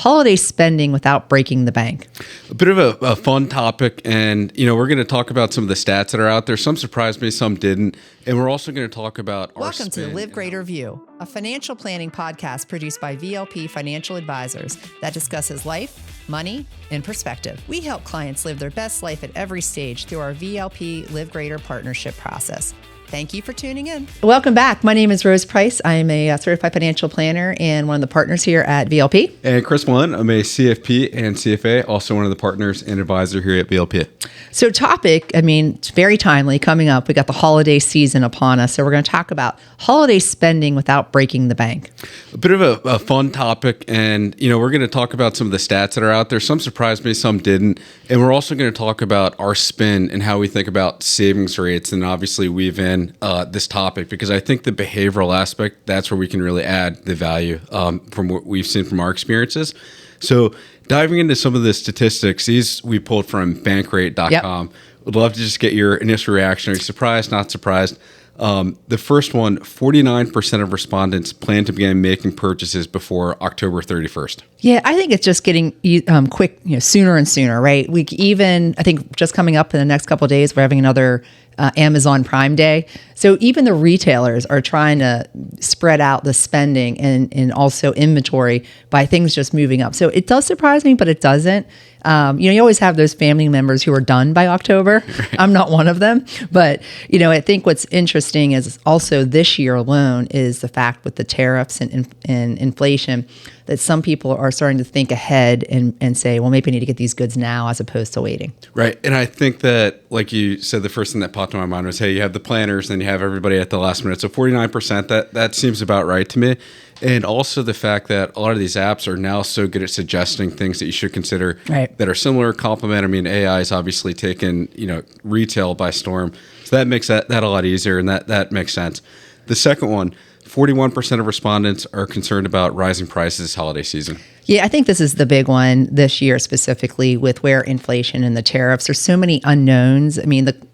holiday spending without breaking the bank. A bit of a fun topic, and we're going to talk about some of the stats that are out there. Some surprised me, some didn't, and we're also going to talk about Welcome to the Live Greater View, a financial planning podcast produced by VLP Financial Advisors that discusses life, money, and perspective. We help clients live their best life at every stage through our VLP Live Greater partnership process. Thank you for tuning in. Welcome back. My name is Rose Price. I'm a certified financial planner and one of the partners here at VLP. And Chris Mullen, I'm a CFP and CFA, also one of the partners and advisor here at VLP. So topic, it's very timely coming up. We got the holiday season upon us. So we're going to talk about holiday spending without breaking the bank. A bit of a fun topic, and we're going to talk about some of the stats that are out there. Some surprised me, some didn't. And we're also going to talk about our spend and how we think about savings rates, and obviously weave in this topic because I think the behavioral aspect, that's where we can really add the value from what we've seen from our experiences. So diving into some of the statistics, these we pulled from bankrate.com. Yep. Would love to just get your initial reaction. Are you surprised, not surprised? The first one, 49% of respondents plan to begin making purchases before October 31st. Yeah, I think it's just getting quick, sooner and sooner, right? I think just coming up in the next couple of days, we're having another Amazon Prime Day. So even the retailers are trying to spread out the spending and also inventory by things just moving up. So it does surprise me, but it doesn't. You always have those family members who are done by October. Right. I'm not one of them. But, I think what's interesting is also this year alone is the fact with the tariffs and inflation that some people are starting to think ahead and say, well, maybe I need to get these goods now as opposed to waiting. Right. And I think that, like you said, the first thing that popped in my mind was, hey, you have the planners, then you have everybody at the last minute. So 49%, that seems about right to me. And also the fact that a lot of these apps are now so good at suggesting things that you should consider that are similar, complement. AI is obviously taken, retail by storm. So that makes that a lot easier, and that makes sense. The second one, 41% of respondents are concerned about rising prices this holiday season. Yeah, I think this is the big one this year specifically with where inflation and the tariffs. There's so many unknowns.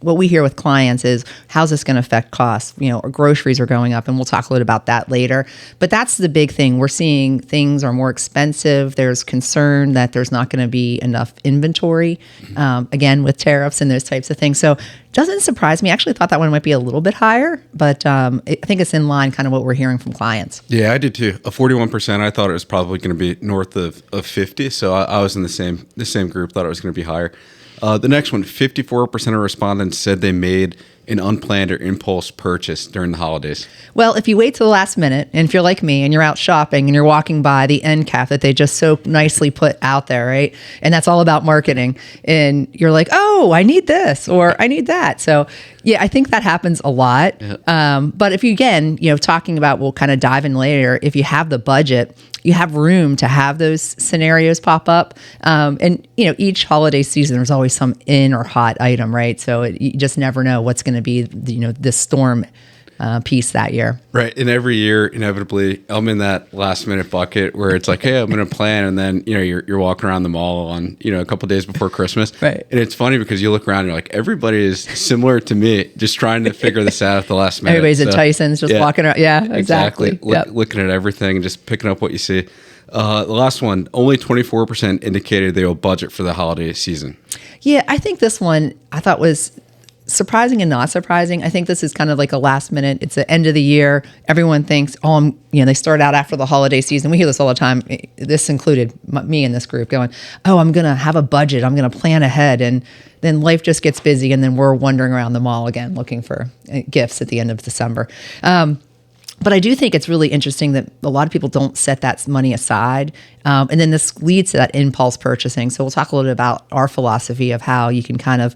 What we hear with clients is, how's this going to affect costs? Our groceries are going up, and we'll talk a little about that later. But that's the big thing. We're seeing things are more expensive. There's concern that there's not going to be enough inventory, again, with tariffs and those types of things. So it doesn't surprise me. I actually thought that one might be a little bit higher, but I think it's in line kind of what we're hearing from clients. Yeah, I did too. A 41%, I thought it was probably going to be north of 50. So I was in the same group, thought it was going to be higher. The next one, 54% of respondents said they made an unplanned or impulse purchase during the holidays. Well, if you wait till the last minute, and if you're like me and you're out shopping and you're walking by the end cap that they just so nicely put out there, right? And that's all about marketing. And you're like, oh, I need this or I need that. So yeah, I think that happens a lot. Yeah. But if you, again, talking about, we'll kind of dive in later, if you have the budget, you have room to have those scenarios pop up. And, each holiday season, there's always some in or hot item, right? So you just never know what's going to be, the storm piece that year. Right. And every year, inevitably, I'm in that last minute bucket where it's like, hey, I'm going to plan. And then, you're walking around the mall on, a couple days before Christmas. Right. And it's funny because you look around and you're like, everybody is similar to me, just trying to figure this out at the last minute. Everybody's at Tyson's just walking around. Yeah, exactly. Looking at everything and just picking up what you see. The last one, only 24% indicated they will budget for the holiday season. Yeah, I think this one I thought was surprising and not surprising. I think this is kind of like a last minute. It's the end of the year. Everyone thinks, they start out after the holiday season. We hear this all the time. This included me in this group going, I'm going to have a budget. I'm going to plan ahead. And then life just gets busy. And then we're wandering around the mall again, looking for gifts at the end of December. But I do think it's really interesting that a lot of people don't set that money aside. And then this leads to that impulse purchasing. So we'll talk a little bit about our philosophy of how you can kind of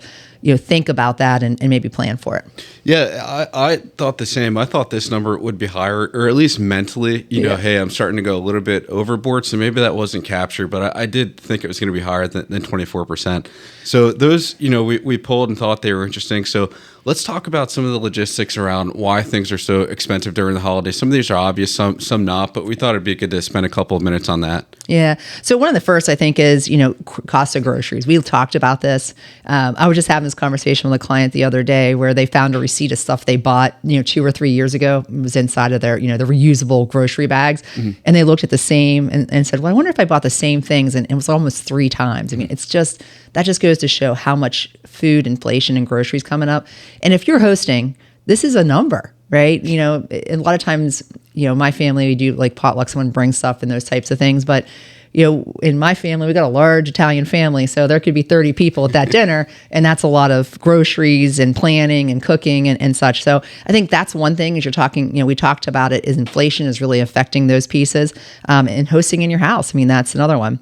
think about that and maybe plan for it. Yeah, I thought the same. I thought this number would be higher, or at least mentally, hey, I'm starting to go a little bit overboard. So maybe that wasn't captured, but I did think it was going to be higher than 24%. So those, we pulled and thought they were interesting. So let's talk about some of the logistics around why things are so expensive during the holidays. Some of these are obvious, some not, but we thought it'd be good to spend a couple of minutes on that. Yeah. So one of the first, I think, is, cost of groceries. We talked about this. I was just having this conversation with a client the other day where they found a receipt of stuff they bought, 2 or 3 years ago. It was inside of their, the reusable grocery bags. Mm-hmm. And they looked at the same and said, well, I wonder if I bought the same things. And it was almost 3 times. I mean, that just goes to show how much food inflation and groceries coming up. And if you're hosting, this is a number, right? A lot of times, my family, we do like potluck, someone brings stuff and those types of things. But, in my family, we got a large Italian family. So there could be 30 people at that dinner. And that's a lot of groceries and planning and cooking and such. So I think that's one thing as you're talking, we talked about it, is inflation is really affecting those pieces. And hosting in your house, I mean, that's another one.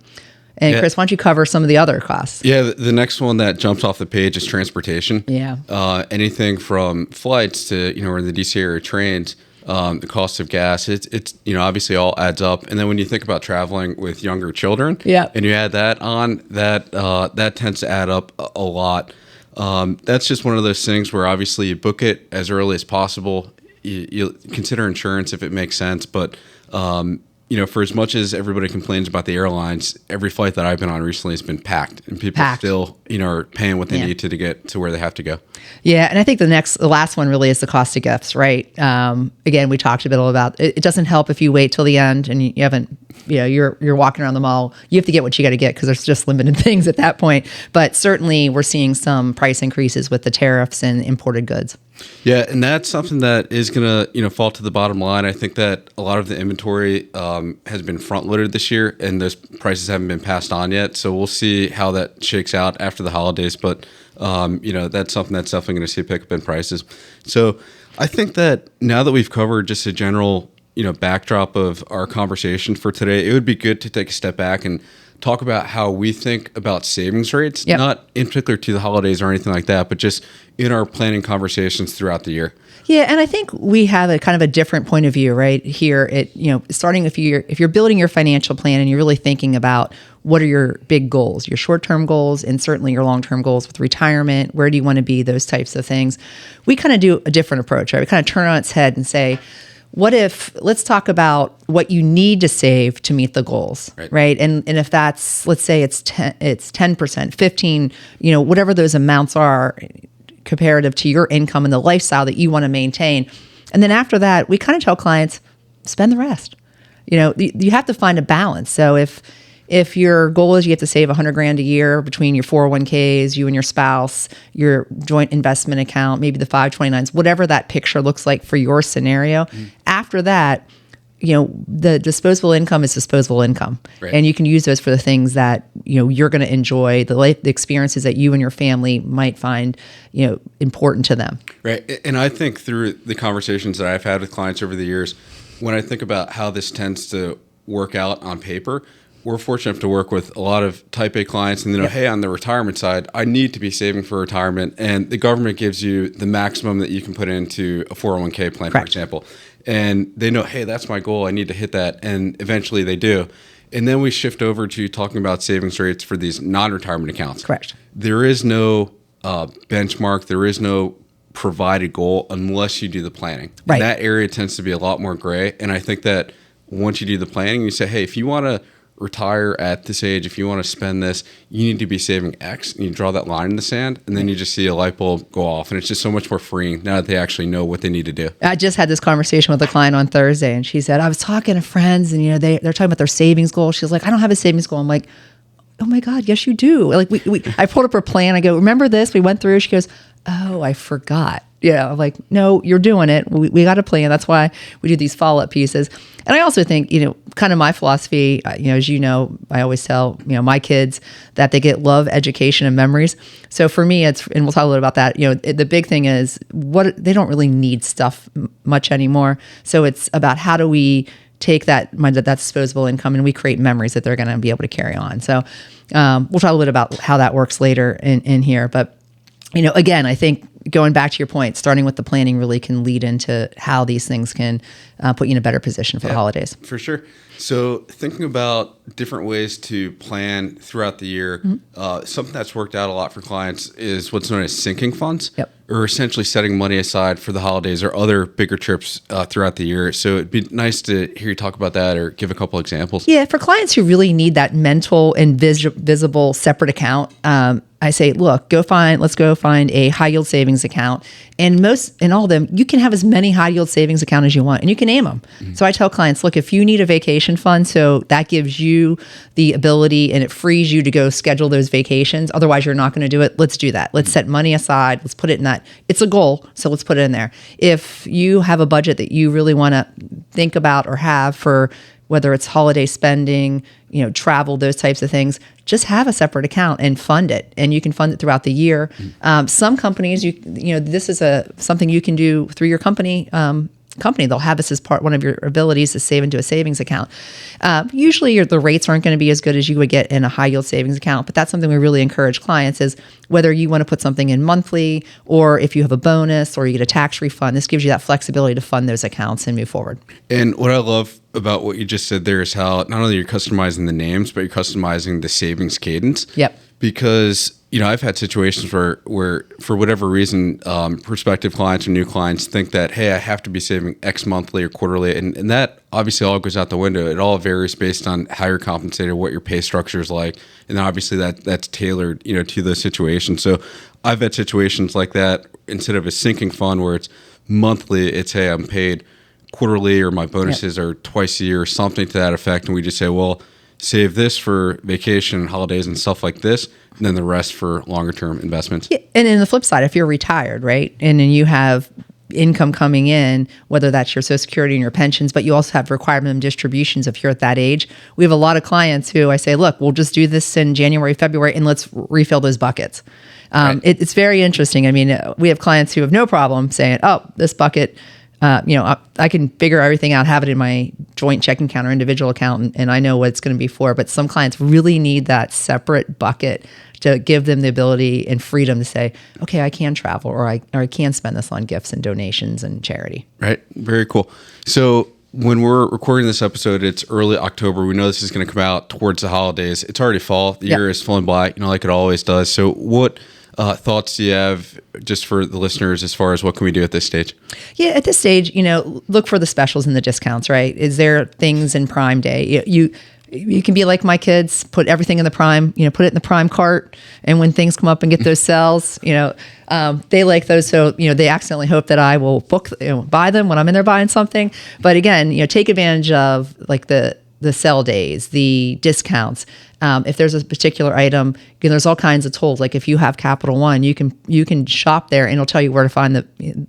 And Chris, why don't you cover some of the other costs? Yeah, the next one that jumps off the page is transportation. Yeah. Anything from flights to, we're in the DC area, trains, the cost of gas, it's obviously all adds up. And then when you think about traveling with younger children, and you add that on, that tends to add up a lot. That's just one of those things where obviously you book it as early as possible. You consider insurance if it makes sense, but for as much as everybody complains about the airlines, every flight that I've been on recently has been packed, and people still, are paying what they need to get to where they have to go. Yeah, and I think the last one really is the cost of gifts, right? Again, we talked a bit about it. It doesn't help if you wait till the end and you haven't, you're walking around the mall. You have to get what you got to get because there's just limited things at that point. But certainly, we're seeing some price increases with the tariffs and imported goods. Yeah, and that's something that is going to, fall to the bottom line. I think that a lot of the inventory has been front-loaded this year, and those prices haven't been passed on yet. So we'll see how that shakes out after the holidays. But, that's something that's definitely going to see a pickup in prices. So I think that now that we've covered just a general, backdrop of our conversation for today, it would be good to take a step back and talk about how we think about savings rates, not in particular to the holidays or anything like that, but just in our planning conversations throughout the year. Yeah, and I think we have a kind of a different point of view right here. Starting if you're building your financial plan and you're really thinking about what are your big goals, your short-term goals, and certainly your long-term goals with retirement, where do you want to be, those types of things. We kind of do a different approach, right? We kind of turn on its head and say, let's talk about what you need to save to meet the goals, right? And if that's, let's say it's 10%, 15, whatever those amounts are comparative to your income and the lifestyle that you want to maintain. And then after that, we kind of tell clients, spend the rest. You have to find a balance. So if your goal is you have to save $100,000 a year between your 401ks, you and your spouse, your joint investment account, maybe the 529s, whatever that picture looks like for your scenario. After that, the disposable income is disposable income. And you can use those for the things that, you're going to enjoy, the experiences that you and your family might find, important to them. Right. And I think through the conversations that I've had with clients over the years, when I think about how this tends to work out on paper, we're fortunate to work with a lot of type A clients, and they know, hey, on the retirement side, I need to be saving for retirement, and the government gives you the maximum that you can put into a 401k plan, for example. And they know, hey, that's my goal. I need to hit that, and eventually they do. And then we shift over to talking about savings rates for these non-retirement accounts. Correct. There is no benchmark. There is no provided goal unless you do the planning. Right. And that area tends to be a lot more gray. And I think that once you do the planning, you say, hey, if you want to retire at this age, if you want to spend this, you need to be saving X, and you draw that line in the sand, and then you just see a light bulb go off, and it's just so much more freeing now that they actually know what they need to do. I just had this conversation with a client on Thursday, and she said, I was talking to friends, and they're talking about their savings goal. She was like, I don't have a savings goal. I'm like, oh my God, yes you do. Like I pulled up her plan. I go, remember this? We went through. She goes, oh, I forgot. I'm like, no, you're doing it. We got a plan. That's why we do these follow-up pieces. And I also think, kind of my philosophy, as I always tell, my kids that they get love, education, and memories. So for me, and we'll talk a little about that, the big thing is they don't really need stuff much anymore. So it's about how do we take that disposable income and we create memories that they're going to be able to carry on. So we'll talk a little bit about how that works later in here. But, again, I think going back to your point, starting with the planning really can lead into how these things can put you in a better position for the holidays. For sure. So thinking about different ways to plan throughout the year, something that's worked out a lot for clients is what's known as sinking funds. Yep. are essentially setting money aside for the holidays or other bigger trips throughout the year. So it'd be nice to hear you talk about that or give a couple examples. Yeah, for clients who really need that mental and visible separate account, I say, look, let's go find a high yield savings account. And all of them, you can have as many high yield savings account as you want, and you can name them. So I tell clients, look, if you need a vacation fund, so that gives you the ability and it frees you to go schedule those vacations. Otherwise, you're not going to do it. Let's do that. Let's set money aside. Let's put it in that. It's a goal, so let's put it in there. If you have a budget that you really want to think about or have for whether it's holiday spending, travel, those types of things, just have a separate account and fund it. And you can fund it throughout the year. Some companies, this is something you can do through your company. They'll have this as one of your abilities to save into a savings account. Usually the rates aren't going to be as good as you would get in a high yield savings account, but that's something we really encourage clients is whether you want to put something in monthly or if you have a bonus or you get a tax refund, this gives you that flexibility to fund those accounts and move forward. And what I love about what you just said there is how not only you're customizing the names, but you're customizing the savings cadence. Yep. Because I've had situations where for whatever reason, prospective clients or new clients think that, hey, I have to be saving X monthly or quarterly. And that obviously all goes out the window. It all varies based on how you're compensated, what your pay structure is like. And then obviously that's tailored, to the situation. So I've had situations like that. Instead of a sinking fund where it's monthly, it's, hey, I'm paid quarterly or my bonuses are twice a year or something to that effect. And we just say, well, save this for vacation and holidays and stuff like this, and then the rest for longer term investments. Yeah. And in the flip side, if you're retired, right, and then you have income coming in, whether that's your Social Security and your pensions, but you also have required minimum distributions if you're at that age. We have a lot of clients who I say, look, we'll just do this in January, February, and let's refill those buckets. Right. It's very interesting. I mean, we have clients who have no problem saying, oh, this bucket, I can figure everything out, have it in my joint checking account or individual account, and I know what it's going to be for. But some clients really need that separate bucket to give them the ability and freedom to say, okay, I can travel or I can spend this on gifts and donations and charity. Right. Very cool. So when we're recording this episode, it's early October. We know this is going to come out towards the holidays. It's already fall. The year is flown by, like it always does. So what thoughts do you have just for the listeners as far as what can we do at this stage? Yeah, at this stage, look for the specials and the discounts, right? Is there things in Prime Day? You can be like my kids, put everything in the Prime, put it in the Prime cart. And when things come up and get those sales, they like those. So, they accidentally hope that I will buy them when I'm in there buying something. But again, take advantage of like the sell days, the discounts. If there's a particular item, there's all kinds of tools. Like if you have Capital One, you can shop there and it'll tell you where to find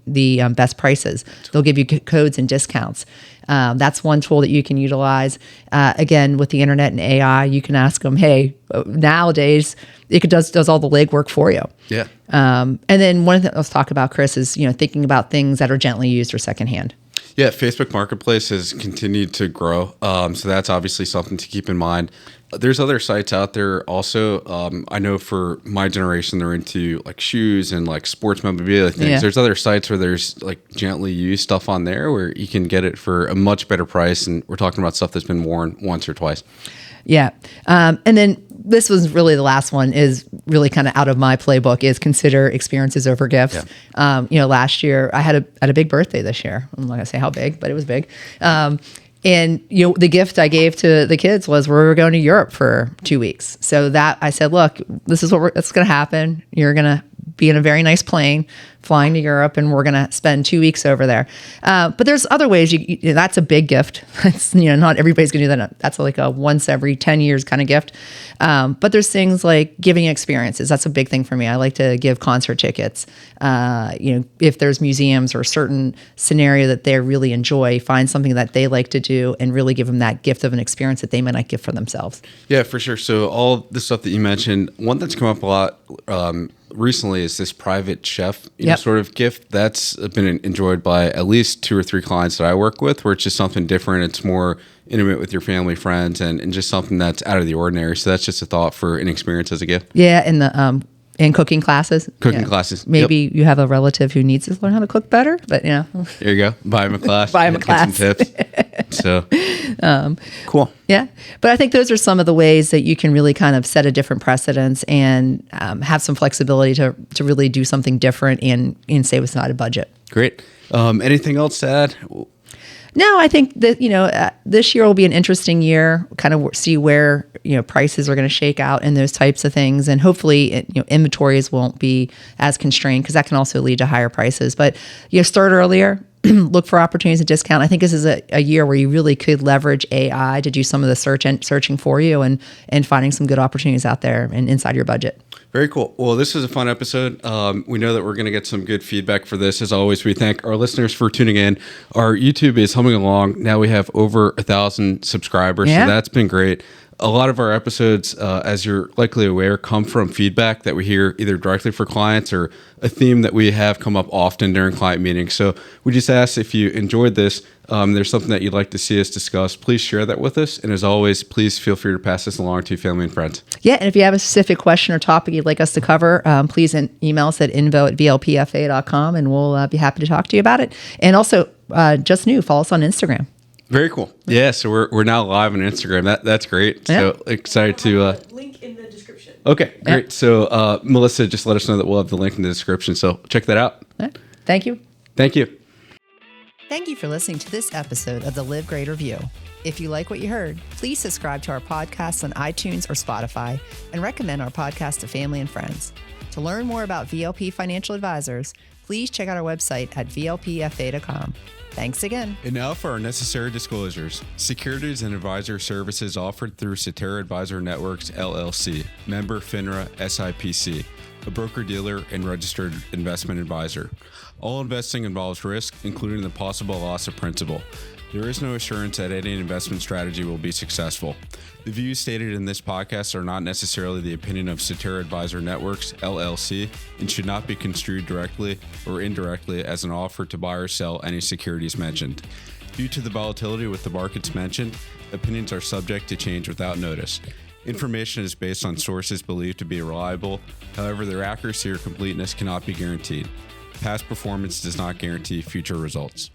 the best prices. They'll give you codes and discounts. That's one tool that you can utilize. Again, with the internet and AI, you can ask them, hey, nowadays it does all the legwork for you. Yeah. And then one thing let's talk about, Chris, is thinking about things that are gently used or secondhand. Yeah, Facebook Marketplace has continued to grow. So that's obviously something to keep in mind. There's other sites out there also. I know for my generation, they're into like shoes and like sports memorabilia things. Yeah. There's other sites where there's like gently used stuff on there where you can get it for a much better price. And we're talking about stuff that's been worn once or twice. Yeah. And then this was really the last one is really kind of out of my playbook is consider experiences over gifts. Yeah. Last year I had a big birthday this year. I'm not going to say how big, but it was big. And the gift I gave to the kids was we were going to Europe for 2 weeks. So that I said, look, this is that's going to happen. You're going to be in a very nice plane flying to Europe, and we're going to spend 2 weeks over there. But there's other ways. That's a big gift. It's, not everybody's going to do that. That's like a once every 10 years kind of gift. But there's things like giving experiences. That's a big thing for me. I like to give concert tickets. If there's museums or a certain scenario that they really enjoy, find something that they like to do and really give them that gift of an experience that they might not give for themselves. Yeah, for sure. So all the stuff that you mentioned, one that's come up a lot recently is this private chef sort of gift. That's been enjoyed by at least 2 or 3 clients that I work with, where it's just something different. It's more intimate with your family, friends, and just something that's out of the ordinary. So that's just a thought for an experience as a gift. Yeah, and And cooking classes. Cooking classes. Maybe Yep. you have a relative who needs to learn how to cook better, but There you go. Buy him a class. Buy him a Get class. some tips. So cool. Yeah. But I think those are some of the ways that you can really kind of set a different precedence and have some flexibility to really do something different and save aside a budget. Great. Anything else to add? No, I think that, this year will be an interesting year, kind of see where, prices are going to shake out and those types of things. And hopefully, inventories won't be as constrained because that can also lead to higher prices. But, start earlier, look for opportunities to discount. I think this is a year where you really could leverage AI to do some of the searching for you and finding some good opportunities out there and inside your budget. Very cool. Well, this was a fun episode. We know that we're going to get some good feedback for this. As always, we thank our listeners for tuning in. Our YouTube is humming along. Now we have over 1,000 subscribers, Yeah. so that's been great. A lot of our episodes, as you're likely aware, come from feedback that we hear either directly for clients or a theme that we have come up often during client meetings. So we just ask if you enjoyed this, there's something that you'd like to see us discuss, please share that with us. And as always, please feel free to pass this along to your family and friends. Yeah, and if you have a specific question or topic you'd like us to cover, please email us at info@vlpfa.com, and we'll be happy to talk to you about it. And also, just new, follow us on Instagram. Very cool. Yeah, so we're now live on Instagram. That's great. Yeah. So excited to... link in the description. Okay, great. So Melissa just let us know that we'll have the link in the description. So check that out. Yeah. Thank you. Thank you. Thank you for listening to this episode of the Live Great Review. If you like what you heard, please subscribe to our podcast on iTunes or Spotify and recommend our podcast to family and friends. To learn more about VLP Financial Advisors, please check out our website at vlpfa.com. Thanks again. And now for our necessary disclosures. Securities and advisor services offered through Cetera Advisor Networks, LLC, member FINRA SIPC, a broker-dealer and registered investment advisor. All investing involves risk, including the possible loss of principal. There is no assurance that any investment strategy will be successful. The views stated in this podcast are not necessarily the opinion of Cetera Advisor Networks, LLC, and should not be construed directly or indirectly as an offer to buy or sell any securities mentioned. Due to the volatility with the markets mentioned, opinions are subject to change without notice. Information is based on sources believed to be reliable. However, their accuracy or completeness cannot be guaranteed. Past performance does not guarantee future results.